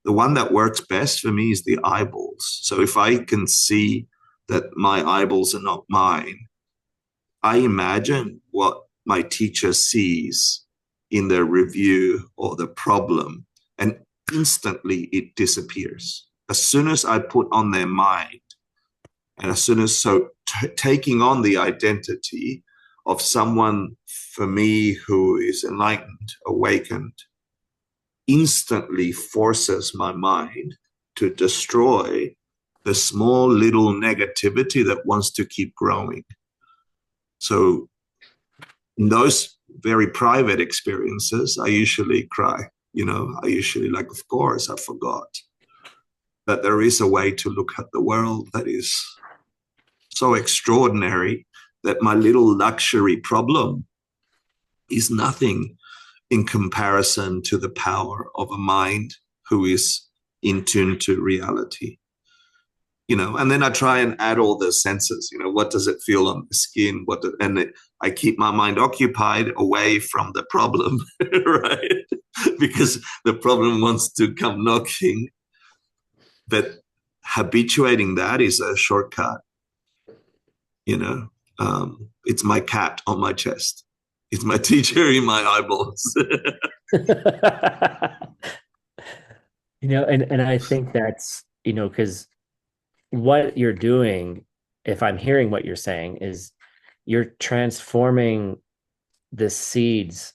The one that works best for me is the eyeballs. So if I can see that my eyeballs are not mine, I imagine what my teacher sees in the review or the problem, and instantly it disappears. As soon as I put on their mind, and as soon as taking on the identity of someone for me who is enlightened, awakened, instantly forces my mind to destroy the small little negativity that wants to keep growing. So in those very private experiences, I usually cry. I usually like, of course, I forgot that there is a way to look at the world that is so extraordinary that my little luxury problem is nothing in comparison to the power of a mind who is in tune to reality. And then I try and add all the senses. What does it feel on the skin? I keep my mind occupied away from the problem, right? Because the problem wants to come knocking. But habituating that is a shortcut. It's my cat on my chest. It's my teacher in my eyeballs. And I think that's, because what you're doing, if I'm hearing what you're saying, is you're transforming the seeds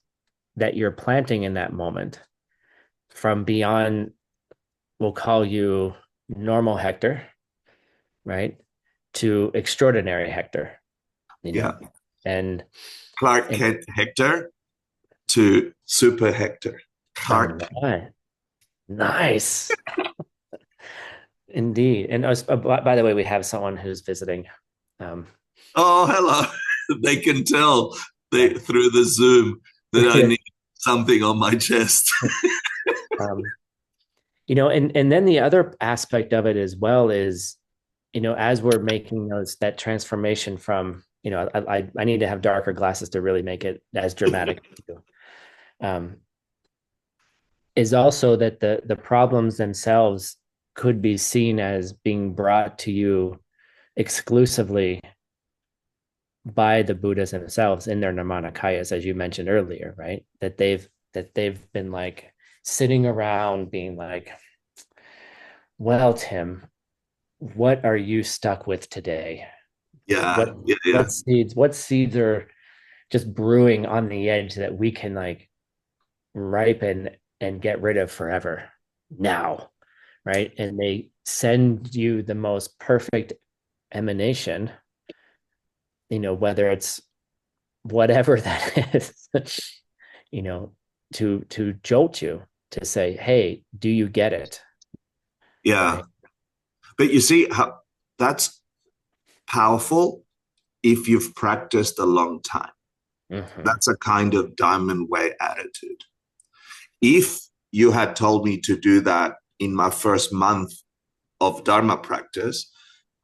that you're planting in that moment from beyond, we'll call you normal Hector, right, to extraordinary Hector, Yeah. And Clark Kent Hector to Super Hector. Clark. Nice. Indeed. And by the way, we have someone who's visiting. Oh, hello. They can tell through the Zoom that I need something on my chest. And then the other aspect of it as well is, as we're making that transformation from, I need to have darker glasses to really make it as dramatic. Is also that the problems themselves could be seen as being brought to you exclusively by the Buddhas themselves in their Nirmanakayas, as you mentioned earlier, right? That they've been like sitting around being like, well, Tim, what are you stuck with today? Yeah. What seeds are just brewing on the edge that we can like ripen and get rid of forever now, right? And they send you the most perfect emanation, whether it's whatever that is, to jolt you, to say, hey, do you get it? Yeah. Right? But you see how that's powerful if you've practiced a long time. Mm-hmm. That's a kind of diamond way attitude. If you had told me to do that in my first month of Dharma practice,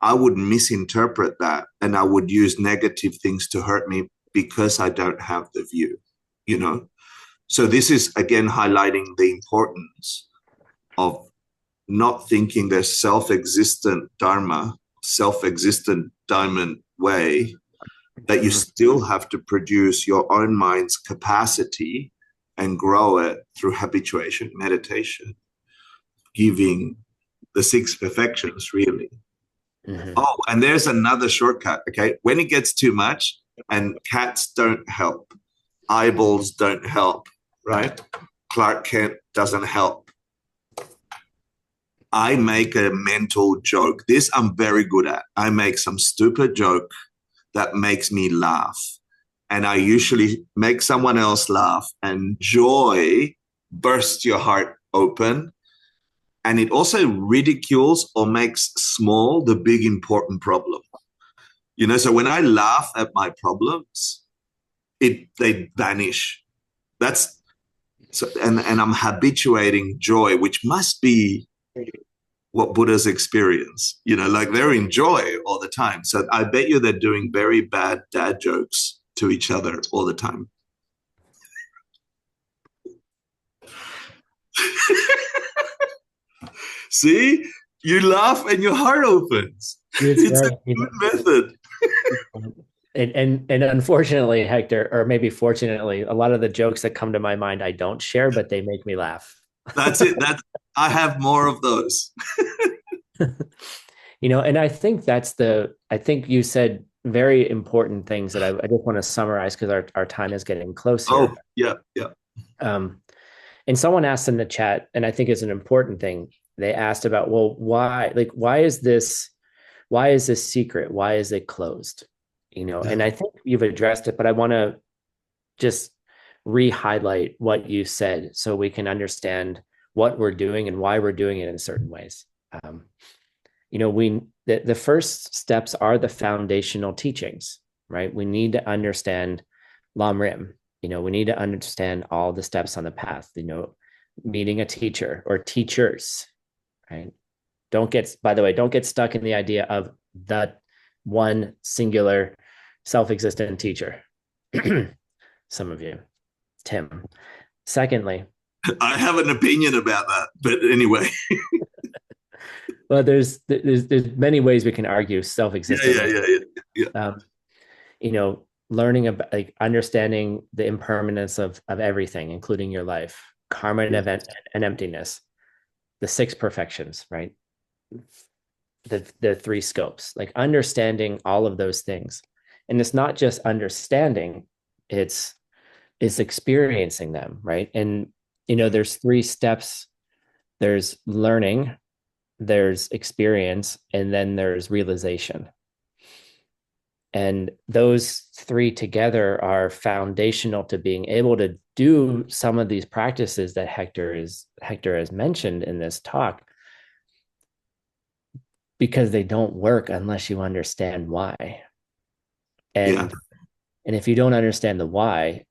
I would misinterpret that and I would use negative things to hurt me because I don't have the view, So this is, again, highlighting the importance of not thinking there's self-existent Dharma, self-existent diamond way, that you still have to produce your own mind's capacity and grow it through habituation, meditation, giving the 6 perfections, really. Mm-hmm. Oh, and there's another shortcut, okay? When it gets too much, and cats don't help, eyeballs don't help, right? Clark Kent doesn't help. I make a mental joke. This I'm very good at. I make some stupid joke that makes me laugh. And I usually make someone else laugh, and joy bursts your heart open. And it also ridicules or makes small the big important problem. So when I laugh at my problems, they vanish. That's so, and I'm habituating joy, which must be what Buddhas experience. Like they're in joy all the time. So I bet you they're doing very bad dad jokes to each other all the time. See, you laugh and your heart opens. It's a good method. And unfortunately, Hector, or maybe fortunately, a lot of the jokes that come to my mind I don't share, but they make me laugh. That's it. I have more of those. And I think I think you said very important things that I just want to summarize because our time is getting close here. Oh, yeah. And someone asked in the chat, and I think it's an important thing. They asked about, well, why is this secret? Why is it closed? And I think you've addressed it, but I want to just re-highlight what you said so we can understand what we're doing and why we're doing it in certain ways. The first steps are the foundational teachings, right? We need to understand Lam Rim. We need to understand all the steps on the path, meeting a teacher or teachers, right? By the way, don't get stuck in the idea of the one singular self-existent teacher. Some of you, Tim. Secondly, I have an opinion about that, but anyway. Well, there's many ways we can argue self-existent. Yeah. Learning about, like, understanding the impermanence of everything, including your life, karma and event and emptiness, the six perfections, right? The three scopes, like understanding all of those things. And it's not just understanding, it's experiencing them, right? And there's three steps. There's learning, there's experience, and then there's realization. And those three together are foundational to being able to do some of these practices that Hector has mentioned in this talk, because they don't work unless you understand why. And if you don't understand the why,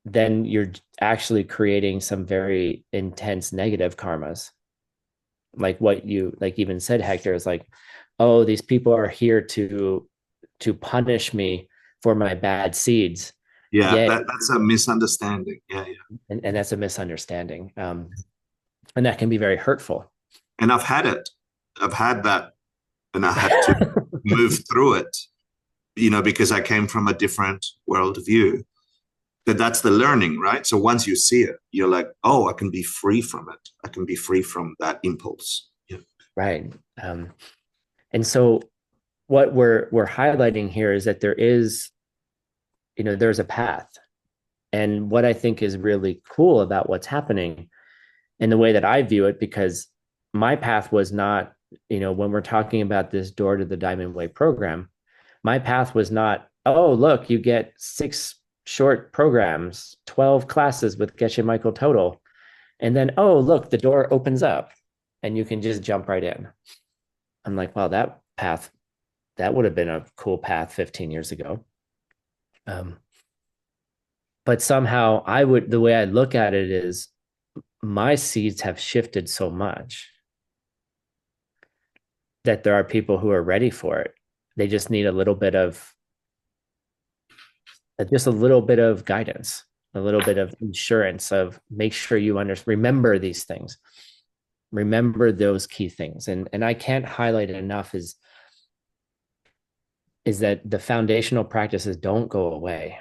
then you're actually creating some very intense negative karmas. Like what you even said, Hector, is like, oh, these people are here to punish me for my bad seeds. That's a misunderstanding. And that's a misunderstanding, and that can be very hurtful. And I've had that, and I had to move through it, because I came from a different worldview. But that's the learning, right? So once you see it, you're like, oh, I can be free from it. I can be free from that impulse. Right. And so what we're highlighting here is that there is, there's a path. And what I think is really cool about what's happening, and the way that I view it, because my path was not, when we're talking about this Door to the Diamond Way program, my path was not, oh, look, you get 6 short programs, 12 classes with Geshe Michael total. And then, oh, look, the door opens up and you can just jump right in. I'm like, wow, that would have been a cool path 15 years ago. But somehow the way I look at it is, my seeds have shifted so much that there are people who are ready for it. They just need a little bit of guidance, a little bit of insurance of make sure you remember these things, remember those key things. And I can't highlight it enough is that the foundational practices don't go away.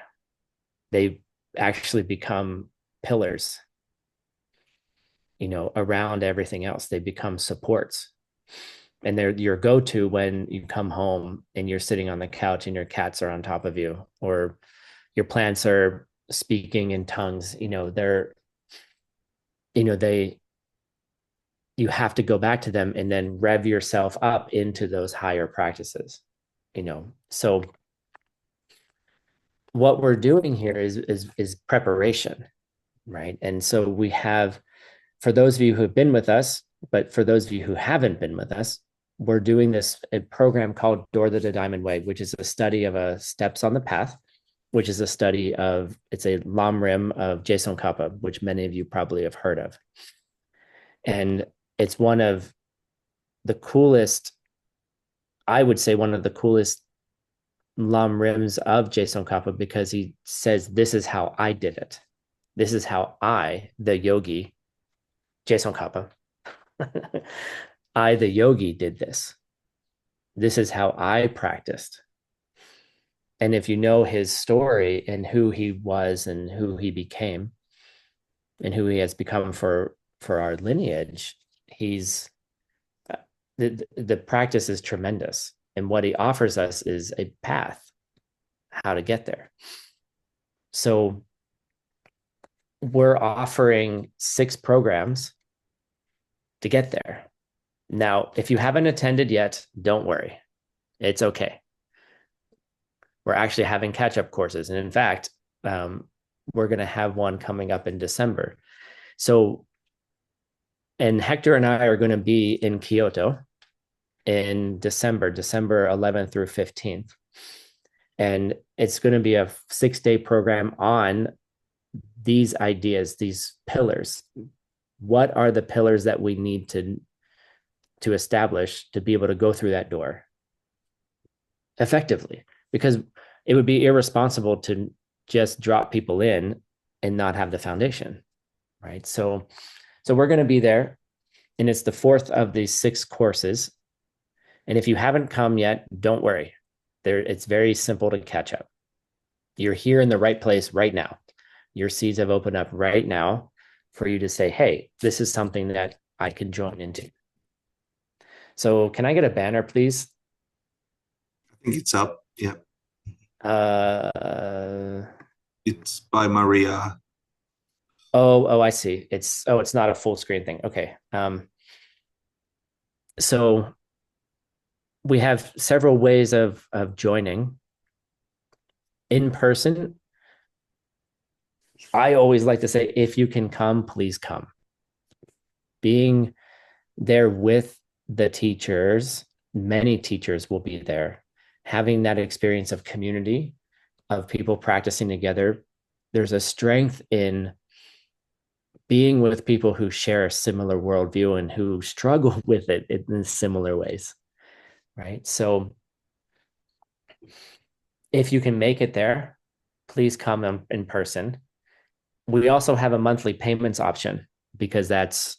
They actually become pillars, around everything else. They become supports. And they're your go-to when you come home and you're sitting on the couch and your cats are on top of you, or your plants are speaking in tongues. You have to go back to them and then rev yourself up into those higher practices. So what we're doing here is preparation, right? And so we have, for those of you who have been with us, but for those of you who haven't been with us, we're doing a program called Door to the Diamond Way, which is a study of steps on the path, which is a study of, it's a Lam Rim of Tsongkhapa, which many of you probably have heard of. And it's one of the coolest, I would say one of the coolest Lam Rims of Tsongkhapa, because he says, this is how I did it. This is how I, the yogi, Tsongkhapa, I, the yogi, did this. This is how I practiced. And if you know his story and who he was and who he became and who he has become for our lineage, he's the practice is tremendous. And what he offers us is a path, how to get there. So we're offering 6 programs to get there. Now, if you haven't attended yet, don't worry. It's okay. We're actually having catch-up courses. And in fact, we're going to have one coming up in December. So, and Hector and I are going to be in Kyoto in December 11th through 15th. And it's going to be a 6-day program on these ideas, these pillars. What are the pillars that we need to establish to be able to go through that door effectively? Because it would be irresponsible to just drop people in and not have the foundation, right? So we're going to be there, and it's the 4th of these 6 courses. And if you haven't come yet, don't worry. It's very simple to catch up. You're here in the right place right now. Your seeds have opened up right now for you to say, hey, this is something that I can join into. So can I get a banner, please? I think it's up. Yeah. Uh, It's by Maria. Oh, I see. It's not a full screen thing. Okay. So we have several ways of joining. In person, I always like to say, if you can come, please come. Being there with the teachers, many teachers will be there, having that experience of community, of people practicing together. There's a strength in being with people who share a similar worldview and who struggle with it in similar ways, right? So if you can make it there, please come in person. We also have a monthly payments option because that's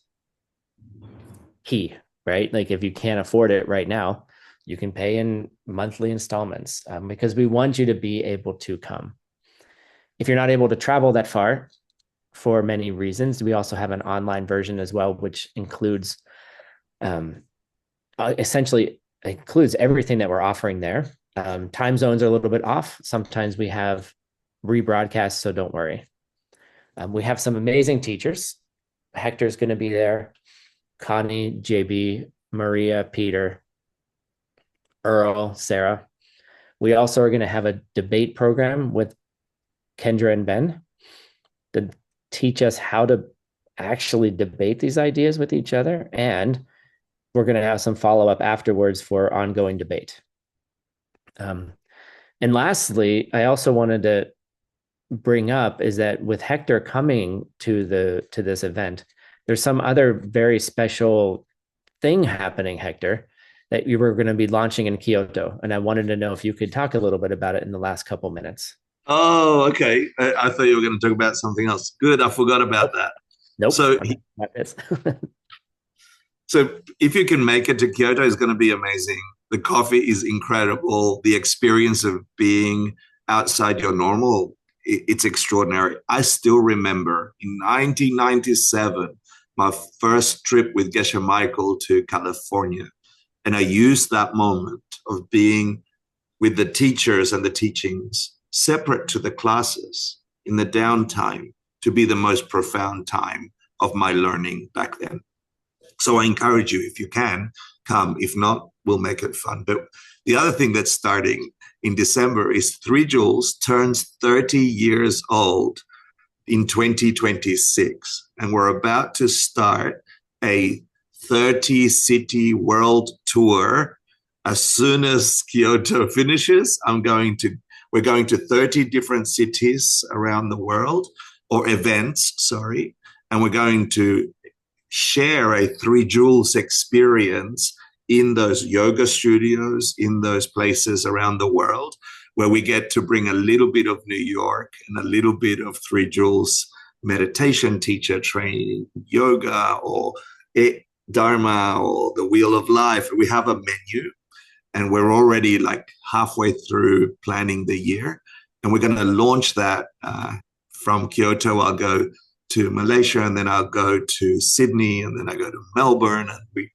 key, right? Like if you can't afford it right now, you can pay in monthly installments because we want you to be able to come. If you're not able to travel that far for many reasons, we also have an online version as well, which includes essentially includes everything that we're offering there. Time zones are a little bit off. Sometimes we have rebroadcasts, so don't worry. We have some amazing teachers. Hector's going to be there. Connie, JB, Maria, Peter, Earl, Sarah. We also are going to have a debate program with Kendra and Ben to teach us how to actually debate these ideas with each other. And we're going to have some follow-up afterwards for ongoing debate. And lastly, I also wanted to bring up is that with Hector coming to this event, there's some other very special thing happening, Hector, that you were going to be launching in Kyoto. And I wanted to know if you could talk a little bit about it in the last couple minutes. Oh, okay. I thought you were going to talk about something else. Good. I forgot about that. Nope. So, so if you can make it to Kyoto, it's going to be amazing. The coffee is incredible. The experience of being outside your normal, it's extraordinary. I still remember in 1997, my first trip with Geshe Michael to California. And I used that moment of being with the teachers and the teachings separate to the classes in the downtime to be the most profound time of my learning back then. So I encourage you, if you can, come. If not, we'll make it fun. But the other thing that's starting in December is 3 Joules turns 30 years old in 2026. And we're about to start a 30-city world tour. As soon as Kyoto finishes, we're going to 30 different cities around the world, or events, sorry, and we're going to share a 3 Joules experience in those yoga studios, in those places around the world, where we get to bring a little bit of New York and a little bit of 3 Joules meditation teacher training, yoga, or Dharma, or the Wheel of Life. We have a menu, and we're already like halfway through planning the year, and we're going to launch that from Kyoto. I'll go to Malaysia, and then I'll go to Sydney, and then I go to Melbourne, and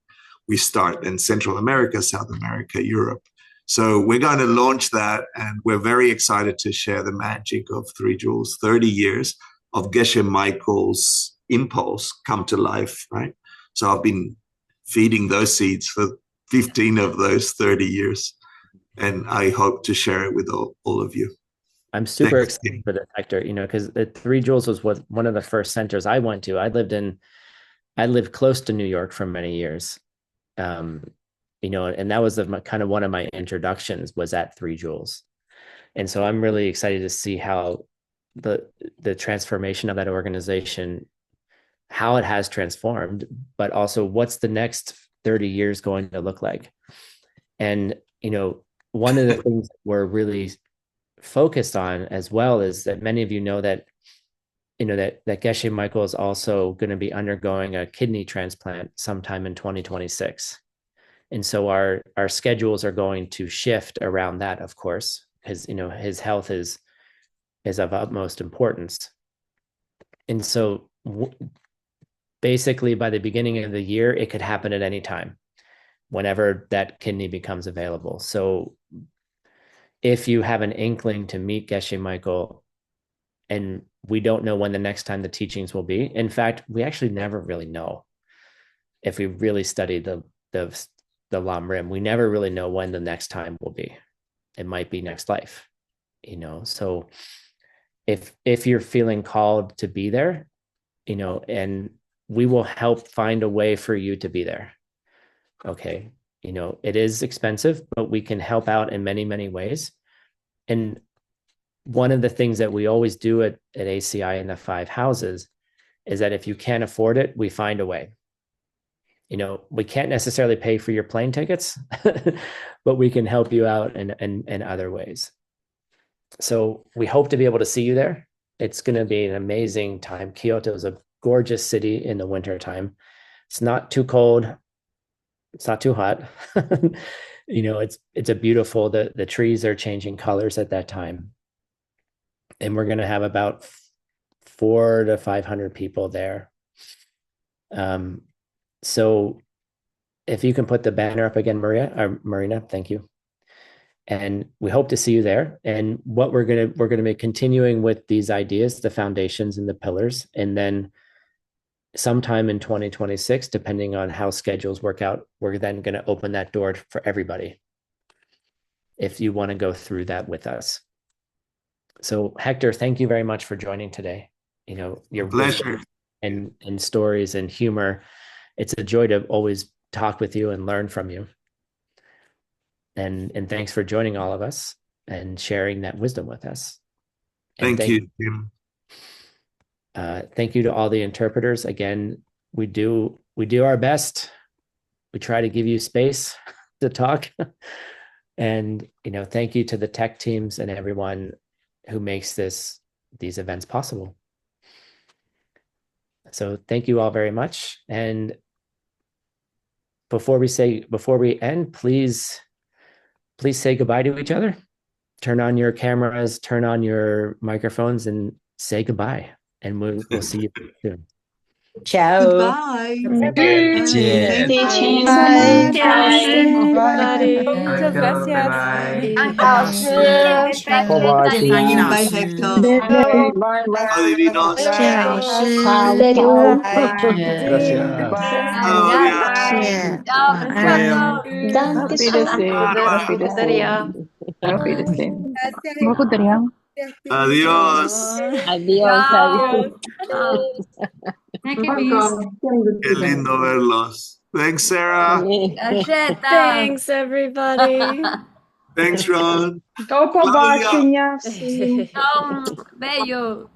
we start in Central America, South America, Europe. So we're going to launch that, and we're very excited to share the magic of 3 Joules, 30 years of Geshe Michael's impulse come to life, right? So I've been feeding those seeds for 15 of those 30 years, and I hope to share it with all of you. I'm super Thanks, excited Tim. for this, Hector, because the Three Jewels was one of the first centers I went to. I lived close to New York for many years. Um, and that was kind of one of my introductions was at Three Jewels. And so I'm really excited to see how the transformation of that organization, how it has transformed, but also what's the next 30 years going to look like. And, one of the things we're really focused on as well is that many of you know that that Geshe Michael is also going to be undergoing a kidney transplant sometime in 2026. And so our schedules are going to shift around that, of course, because his health is of utmost importance. And so basically by the beginning of the year, it could happen at any time, whenever that kidney becomes available. So if you have an inkling to meet Geshe Michael, and we don't know when the next time the teachings will be. In fact, we actually never really know if we really study the Lam Rim. We never really know when the next time will be. It might be next life, So if you're feeling called to be there, and we will help find a way for you to be there. Okay. It is expensive, but we can help out in many, many ways. And one of the things that we always do at ACI in the 5 houses is that if you can't afford it, we find a way. We can't necessarily pay for your plane tickets, but we can help you out in other ways. So we hope to be able to see you there. It's going to be an amazing time. Kyoto is a gorgeous city in the winter time. It's not too cold. It's not too hot. It's a beautiful, the trees are changing colors at that time. And we're going to have about 400 to 500 people there. So if you can put the banner up again, Marina, thank you. And we hope to see you there. And what we're gonna be continuing with these ideas, the foundations and the pillars, and then sometime in 2026, depending on how schedules work out, we're then going to open that door for everybody if you want to go through that with us. So Hector, thank you very much for joining today. Your pleasure and stories and humor. It's a joy to always talk with you and learn from you. And thanks for joining all of us and sharing that wisdom with us. And thank you, Tim. Thank you to all the interpreters. Again, we do our best. We try to give you space to talk. And thank you to the tech teams and everyone who makes these events possible. So thank you all very much. And before we end, please say goodbye to each other. Turn on your cameras, turn on your microphones, and say goodbye. And we'll see you soon. Ciao. Goodbye. Cheers. Thank you. Bye. Bye. Everybody. Muchas gracias. Thank you. Bye, Hector. Adivinos. Ciao. Gracias. Adiós. Adiós. Qué lindo verlos. Thanks, Sarah. Thanks, everybody. Thanks, Ron. До побачення всім. Bello.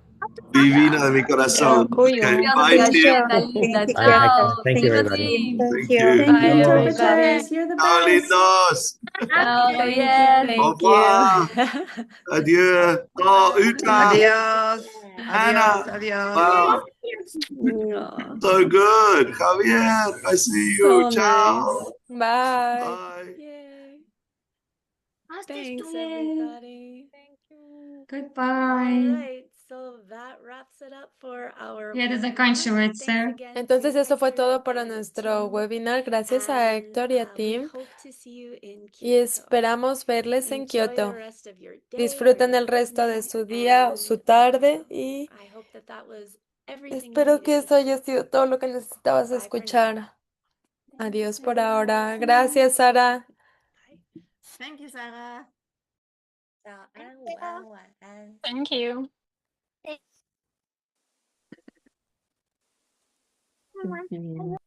Divina de mi corazón. Okay. Bye, Tim. Thank you, everybody. Thank you. Thank you, Bye, interpreters. You're the Ciao, best. lindos. Thank Au revoir. Adieu. Oh, Uta. Adiós. Hannah. Adiós. Wow. Aw, So good. Javier, I see you. so Ciao. nice. Bye. Bye. Yay. Thanks, everybody. All Goodbye. right, so that wraps it up for our Ya webinar. заканчивается. Thanks again Entonces to eso fue Hector todo para and nuestro Tim, webinar. Gracias a Héctor y a we Tim. hope to see you in Y Kyoto. esperamos verles en Enjoy Kioto. the rest of your day or Disfruten your el resto de evening, su día o su and tarde y I hope that was everything you espero que needed eso to haya hear. sido todo lo que necesitabas Bye for now. escuchar. Adiós por ahora. Gracias, Sara. Bye. Thank you, Sarah. 早安、午安、晚安。 Thank you. Thank you.